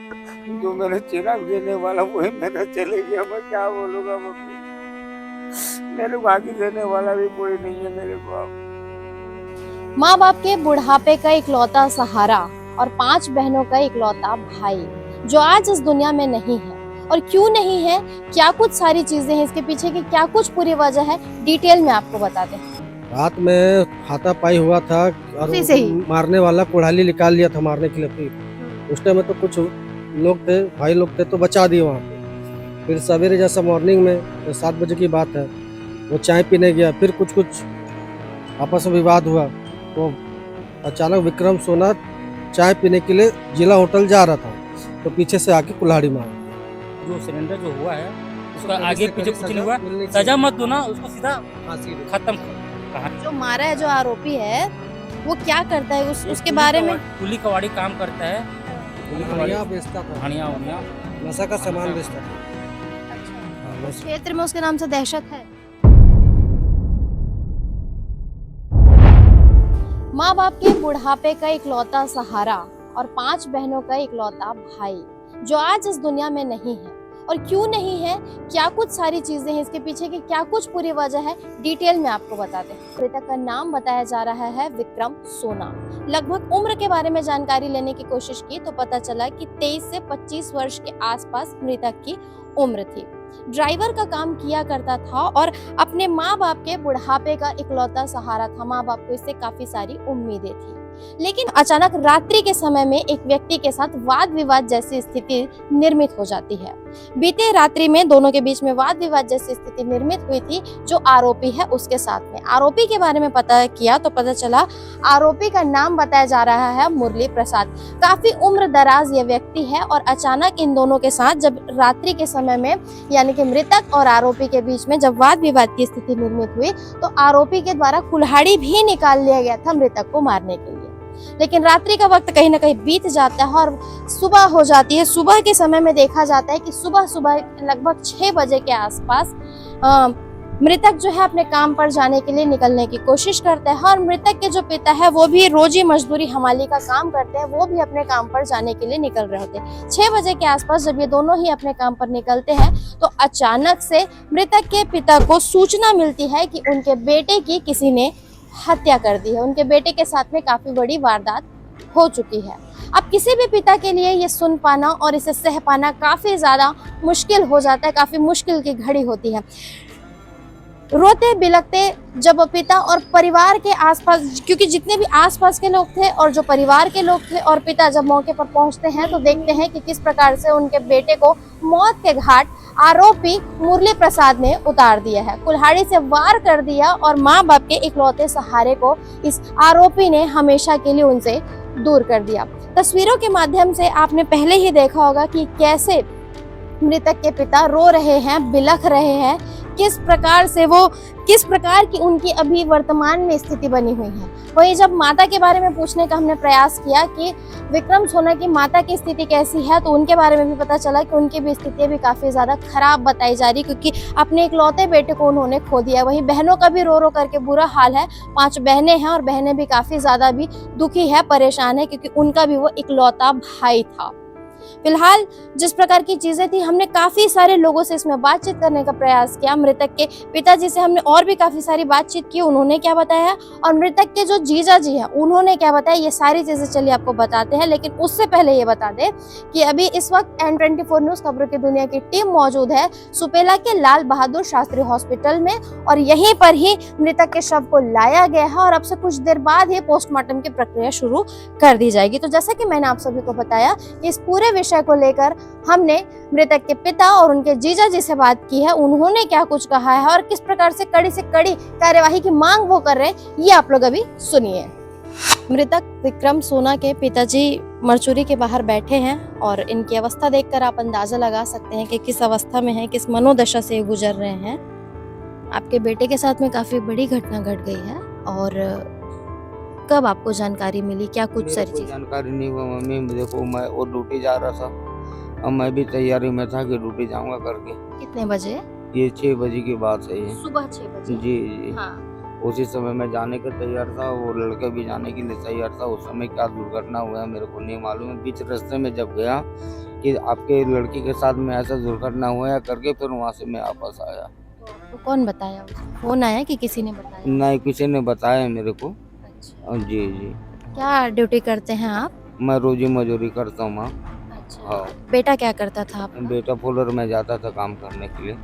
जो मेरा चिराग देने वाला वही मेरा चले गया। मैं क्या बोलूंगा मम्मी, मेरे बाकी देने वाला भी कोई नहीं है मेरे को अब। माँ बाप के बुढ़ापे का इकलौता सहारा और 5 बहनों का इकलौता भाई जो आज इस दुनिया में नहीं है। और क्यों नहीं है, क्या कुछ सारी चीजें हैं इसके पीछे की, क्या कुछ पूरी वजह है, डिटेल में आपको बताते हैं। रात में हाथापाई हुआ था और उसी से ही मारने वाला कुल्हाड़ी निकाल लिया था मारने के लिए। फिर उस टाइम में तो कुछ लोग थे, भाई लोग थे, तो बचा दिए वहाँ पे। फिर सवेरे जैसा मॉर्निंग में 7 बजे की बात है, वो चाय पीने गया, फिर कुछ आपस में विवाद हुआ, तो अचानक विक्रम सोना चाय पीने के लिए जिला होटल जा रहा था, तो पीछे से आके कुल्हाड़ी मार। जो सिलेंडर जो हुआ है उसका आगे पीछे कुछ नहीं हुआ, सजा मत दो ना उसको, सीधा खत्म। जो मारा है, जो आरोपी है, वो क्या करता है उसके बारे में? कुली कवाड़ी काम करता है, बेचता था, हनिया उनिया नशा का सामान बेचता था। क्षेत्र में उसके नाम से दहशत है। माँ बाप के बुढ़ापे का इकलौता सहारा और 5 बहनों का इकलौता भाई जो आज इस दुनिया में नहीं है। और क्यों नहीं है, क्या कुछ सारी चीजें हैं इसके पीछे की, क्या कुछ पूरी वजह है, डिटेल में आपको बताते हैं। मृतक का नाम बताया जा रहा है विक्रम सोना। लगभग उम्र के बारे में जानकारी लेने की कोशिश की तो पता चला कि 23 से 25 वर्ष के आसपास मृतक की उम्र थी। ड्राइवर का काम किया करता था और अपने माँ बाप के बुढ़ापे का इकलौता सहारा था। माँ बाप को इससे काफी सारी उम्मीदें थी, लेकिन अचानक रात्रि के समय में एक व्यक्ति के साथ वाद विवाद जैसी स्थिति निर्मित हो जाती है। बीते रात्रि में दोनों के बीच में वाद विवाद जैसी स्थिति निर्मित हुई थी जो आरोपी है उसके साथ में। आरोपी के बारे में पता किया तो पता चला आरोपी का नाम बताया जा रहा है मुरली प्रसाद। काफी उम्र दराज ये व्यक्ति है और अचानक इन दोनों के साथ जब रात्रि के समय में यानी कि मृतक और आरोपी के बीच में जब वाद विवाद की स्थिति निर्मित हुई तो आरोपी के द्वारा कुल्हाड़ी भी निकाल लिया गया था मृतक को मारने के लिए। लेकिन रात्रि का वक्त कहीं ना कहीं बीत जाता है और सुबह हो जाती है। सुबह के समय में देखा जाता है कि सुबह लगभग 6 बजे के आसपास मृतक जो है अपने काम पर जाने के लिए निकलने की कोशिश करता है और मृतक के जो पिता है वो भी रोजी मजदूरी हमाली का काम करते हैं, वो भी अपने काम पर जाने के लिए निकल रहे होते हैं। 6 बजे के आसपास जब ये दोनों ही अपने काम पर निकलते हैं तो अचानक से मृतक के पिता को सूचना मिलती है कि उनके बेटे की किसी ने हत्या कर दी है। उनके बेटे के साथ में काफी बड़ी वारदात हो चुकी है। अब किसी भी पिता के लिए ये सुन पाना और इसे सह पाना काफी ज्यादा मुश्किल हो जाता है, काफी मुश्किल की घड़ी होती है। रोते बिलखते जब पिता और परिवार के आसपास, क्योंकि जितने भी आसपास के लोग थे और जो परिवार के लोग थे और पिता जब मौके पर पहुंचते हैं तो देखते हैं कि किस प्रकार से उनके बेटे को मौत के घाट आरोपी मुरली प्रसाद ने उतार दिया है। कुल्हाड़ी से वार कर दिया और माँ बाप के इकलौते सहारे को इस आरोपी ने हमेशा के लिए उनसे दूर कर दिया। तस्वीरों के माध्यम से आपने पहले ही देखा होगा कि कैसे मृतक के पिता रो रहे हैं, बिलख रहे हैं, किस प्रकार की उनकी अभी वर्तमान में स्थिति बनी हुई है। वहीं जब माता के बारे में पूछने का हमने प्रयास किया कि विक्रम सोना की माता की स्थिति कैसी है तो उनके बारे में भी पता चला कि उनकी भी स्थिति भी काफी ज्यादा खराब बताई जा रही, क्योंकि अपने इकलौते बेटे को उन्होंने खो दिया। वहीं बहनों का भी रो रो करके बुरा हाल है। 5 बहनें हैं और बहनें भी काफी ज्यादा भी दुखी है, परेशान है, क्योंकि उनका भी वो इकलौता भाई था। फिलहाल जिस प्रकार की चीजें थी, हमने काफी सारे लोगों से इसमें बातचीत करने का प्रयास किया। मृतक के पिताजी से हमने और भी काफी सारी बातचीत की, उन्होंने क्या बताया और मृतक के जो जीजा जी हैं उन्होंने क्या बताया, ये सारी चीजें चलिए आपको बताते हैं। लेकिन उससे पहले ये बता दें कि अभी इस वक्त N24 न्यूज खबरों की दुनिया की टीम मौजूद है सुपेला के लाल बहादुर शास्त्री हॉस्पिटल में और यहीं पर ही मृतक के शव को लाया गया है और अब से कुछ देर बाद ही पोस्टमार्टम की प्रक्रिया शुरू कर दी जाएगी। तो जैसा कि मैंने आप सभी को बताया कि इस पूरे विषय को लेकर हमने मृतक के पिता और उनके जीजा जी से बात की है, उन्होंने क्या कुछ कहा है और किस प्रकार से कड़ी कार्यवाही की मांग वो कर रहे हैं, ये आप लोग अभी सुनिए। मृतक विक्रम सोना के पिताजी मरचुरी के बाहर बैठे हैं और इनकी अवस्था देखकर आप अंदाजा लगा सकते हैं कि किस अवस्था में है, किस मनोदशा से गुजर रहे हैं। आपके बेटे के साथ में काफी बड़ी घटना घट गई है और कब आपको जानकारी मिली, क्या कुछ सारी चीज? जानकारी नहीं हुआ मम्मी, देखो मैं और ड्यूटी जा रहा था और मैं भी तैयारी में था कि ड्यूटी जाऊंगा करके। कितने बजे? ये 6 बजे की बात है ये। सुबह 6 बजे। जी। हाँ। उसी समय मैं जाने के तैयार था, वो लड़का भी जाने के लिए तैयार था। उस समय क्या दुर्घटना हुआ है मेरे को नहीं मालूम है। बीच रास्ते में जब गया कि आपके लड़की के साथ में ऐसा दुर्घटना हुआ है करके, फिर वहाँ से मैं वापस आया। तो आपको कौन बताया उसे? फोन आया कि किसी ने बताया? नहीं, किसी ने बताया मेरे को। अच्छा, जी जी, क्या ड्यूटी करते हैं आप? मैं रोजी मजदूरी करता हूँ माँ। अच्छा, हाँ, बेटा क्या करता था आपका? बेटा फॉलर में जाता था काम करने के लिए।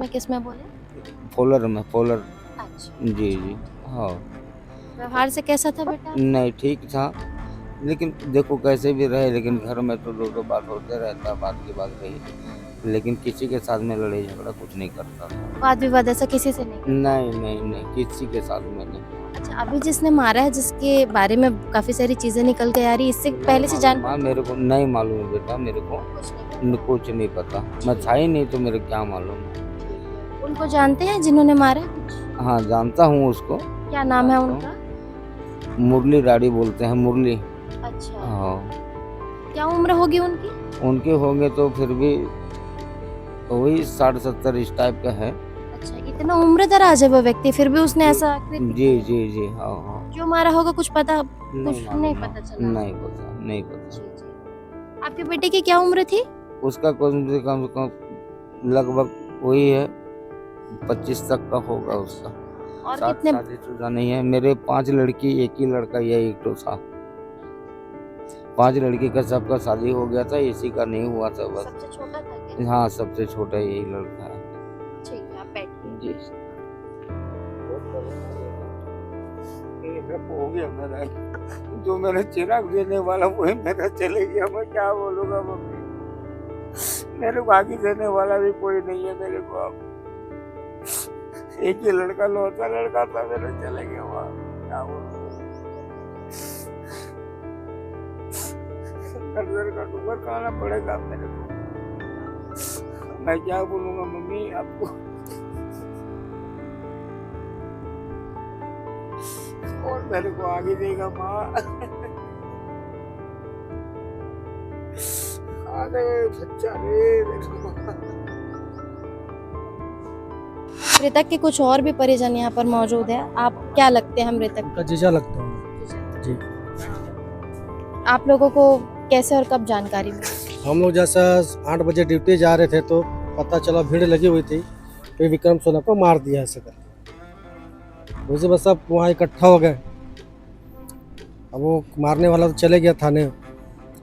किसमें बोले? फॉलर। अच्छा, जी जी, हाँ। व्यवहार से कैसा था बेटा? नहीं, ठीक था, लेकिन देखो कैसे भी रहे, लेकिन घर में तो दो बात होते रहता, बात की बात रही, लेकिन किसी के साथ में लड़ाई झगड़ा कुछ नहीं करता था। वाद विवाद ऐसा किसी से नहीं? नहीं, किसी के साथ में नहीं। अच्छा, अभी जिसने मारा है, जिसके बारे में काफी सारी चीजें निकल के आ रही, इससे पहले से जान? हाँ, मेरे को नहीं मालूम है बेटा, मेरे को कुछ नहीं पता। मैं था ही नहीं तो मेरे क्या मालूम। उनको जानते हैं जिन्होंने मारा है कुछ? हाँ, जानता हूँ उसको। क्या नाम है उनका? मुरली राड़ी बोलते हैं, मुरली। अच्छा, हाँ, क्या उम्र होगी उनकी? उनके होंगे तो फिर भी वही 60-70 इस टाइप का है। अच्छा, इतना उम्र दराज है वो व्यक्ति, फिर भी उसने ऐसा जी, हाँ। क्यों मारा होगा, कुछ पता? कुछ मालूम, नहीं पता चला? नहीं पता। जी, जी। आपके बेटे की क्या उम्र थी? उसका कम से कम लगभग वही है 25 तक का होगा उसका। और साथ कितने? शादीशुदा नहीं है। मेरे 5 लड़की, एक ही लड़का, यह एक तो था। 5 लड़की का सबका शादी हो गया था, इसी का नहीं हुआ था बस। सबसे छोटा था क्या? हाँ, सबसे छोटा यही लड़का है। ठीक है, आप बैठिए। जी, हो गया मेरा, जो मेरा चिराग देने वाला वही मेरा चले गया। मैं क्या बोलूँगा मम्मी, मेरे को आगे देने वाला भी कोई नहीं है मेरे को। अब एक ही लड़का, लौटा लड़का था मेरा, चले गया वहाँ। क्या बोलूँ, घर का टुकड़ खाना पड़ेगा मेरे को। मैं क्या बोलूँगा मम्मी आपको, और मेरे को आगे देगा माँ। अरे बच्चा रे, मृतक के कुछ और भी परिजन यहाँ पर मौजूद है। आप क्या लगते हैं मृतक? उनका जीजा लगता हूँ जी। आप लोगों को कैसे और कब जानकारी मिली? हम लोग जैसा 8 बजे ड्यूटी जा रहे थे तो पता चला भीड़ लगी हुई थी, फिर विक्रम सोना को मार दिया ऐसे करके। उसे बस सब वहाँ इकट्ठा हो गए। अब वो मारने वाला तो चले गया थाने,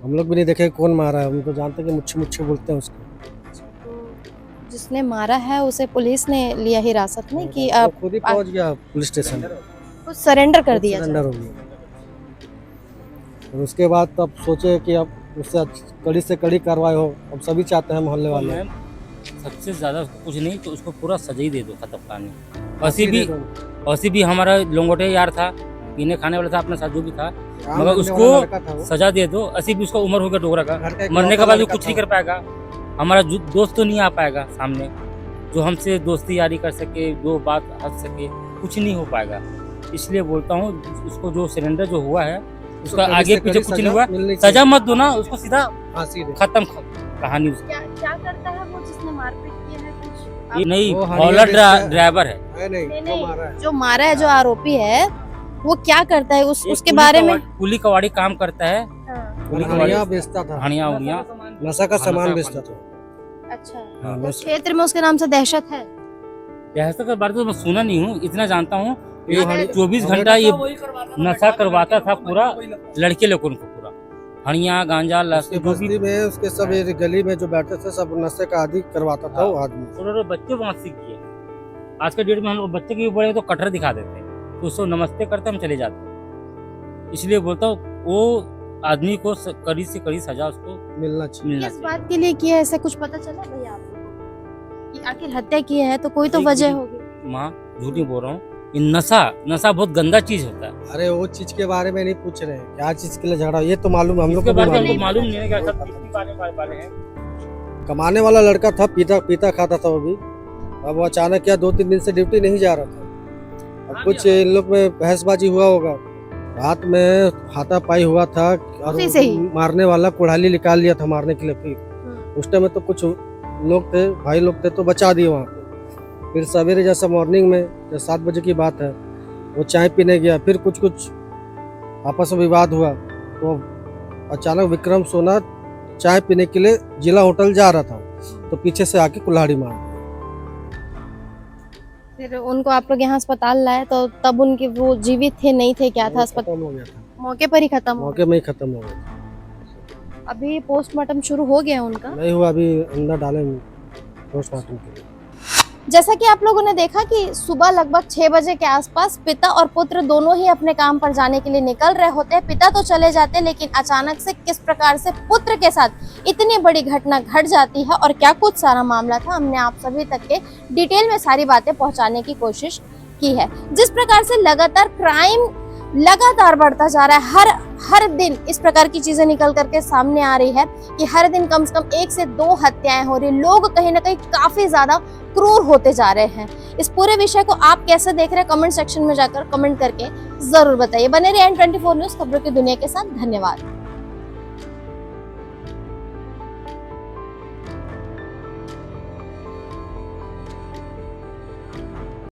हम लोग भी नहीं देखे कौन मारा है। हम तो जानते हैं कि मुच्छे बोलते हैं उसको। तो जिसने मारा है उसे पुलिस ने लिया हिरासत में कि वो आप खुद ही पहुँच गया पुलिस स्टेशन, कुछ सरेंडर कर दिया जाए? सरेंडर हो गया। और उसके बाद तब सोचे कि अब उससे कड़ी से कड़ी कार्रवाई हो। अब सभी चाहते हैं मोहल्ले वाले। मैम, सबसे ज्यादा उसको कुछ नहीं तो उसको पूरा सजा ही दे दो, खत्म कहानी। औसी भी हमारा लोंगोटे यार था, पीने खाने वाला था अपने साथ जो भी था, मगर उसको सजा दे दो। असी भी उसका उम्र हो गया डोगरा का, मरने के बाद वो कुछ नहीं कर पाएगा। हमारा दोस्त तो नहीं आ पाएगा सामने, जो हमसे दोस्ती यारी कर सके, दो बात हंस सके, कुछ नहीं हो पाएगा। इसलिए बोलता हूँ उसको जो सरेंडर जो हुआ है उसका आगे पीछे कुछ नहीं हुआ, सजा मत दो ना उसको, सीधा फांसी दे। खत्म कहानी। क्या करता है वो जिसने मारपीट की है? कुछ ये नहीं, वो हॉलर ड्राइवर है। नहीं, जो मारा है, जो आरोपी है, वो क्या करता है? उसके बारे में कुली कवाड़ी काम करता है, हणिया बेचता था, हणिया उड़िया नशा का सामान बेचता था। अच्छा, हाँ, तो बस क्षेत्र में उसके नाम से दहशत है? दहशत के बारे में मैं सुना नहीं हूँ, इतना जानता हूँ ये हणिया- 24 घंटा ये नशा करवाता था पूरा लड़के लोगों को, पूरा हणिया गांजा उसके लस्सी जो भी। बस्ती में उसके सब ये गली में जो बैठते थे सब नशे का आदि करवाता था वो आदमी। छोटे बच्चे वहाँ सीख गए। आज के डेट में हम लोग बच्चे के भी बड़े तो कटहर दिखा देते हैं, तो उसको नमस्ते करते हम चले जाते हैं। इसलिए बोलता हूँ वो आदमी को कड़ी से कड़ी सजा उसको मिलना चाहिए। किस बात के लिए किया है, ऐसा कुछ पता चला भैया आप लोगों को? कि आखिर हत्या की है तो कोई तो वजह होगी। माँ झूठ नहीं बोल रहा हूँ, ये नशा बहुत गंदा चीज होता है। अरे वो चीज के बारे में नहीं पूछ रहे हैं, क्या चीज के लिए झगड़ा, ये तो मालूम हम लोग इसके को भी बारे में मालूम। हमको मालूम नहीं है, क्या सब कितनी वाले हैं। कमाने वाला लड़का था, पीता खाता था वो भी। अब वो अचानक क्या 2-3 दिन से ड्यूटी नहीं जा रहा था। अब कुछ इन लोग में बहसबाजी हुआ होगा, रात में हाथापाई हुआ था और उसी से ही? मारने वाला कुड़ाली निकाल लिया था मारने के लिए। फिर उस टाइम में तो कुछ लोग थे, भाई लोग थे, तो बचा दिए वहाँ पे। फिर सवेरे जैसा मॉर्निंग में 7 बजे की बात है, वो चाय पीने गया, फिर कुछ कुछ आपस में विवाद हुआ, तो अचानक विक्रम सोना चाय पीने के लिए जिला होटल जा रहा था, तो पीछे से आके कुल्हाड़ी मार दी। फिर उनको आप लोग यहाँ अस्पताल लाए, तो तब उनके वो जीवित थे नहीं थे, क्या था? अस्पताल खत्म हो गया था, मौके पर ही खत्म हो मौके में ही खत्म हो गया था। गया। अभी पोस्टमार्टम शुरू हो गया उनका? नहीं हुआ, अभी अंदर डालेंगे पोस्टमार्टम के लिए। जैसा कि आप लोगों ने देखा कि सुबह लगभग 6 बजे के आसपास पिता और पुत्र दोनों ही अपने काम पर जाने के लिए निकल रहे होते हैं। पिता तो चले जाते हैं, लेकिन अचानक से किस प्रकार से पुत्र के साथ इतनी बड़ी घटना घट जाती है और क्या कुछ सारा मामला था, हमने आप सभी तक के डिटेल में सारी बातें पहुंचाने की कोशिश की है। जिस प्रकार से लगातार क्राइम लगातार बढ़ता जा रहा है, हर दिन इस प्रकार की चीजें निकल करके सामने आ रही है कि हर दिन कम से कम 1 से 2 हत्याएं हो रही, लोग कहीं ना कहीं काफी ज्यादा क्रूर होते जा रहे हैं। इस पूरे विषय को आप कैसे देख रहे हैं, कमेंट सेक्शन में जाकर कमेंट करके जरूर बताइए। बने रहिए N24 न्यूज़ खबरों की दुनिया के साथ। धन्यवाद।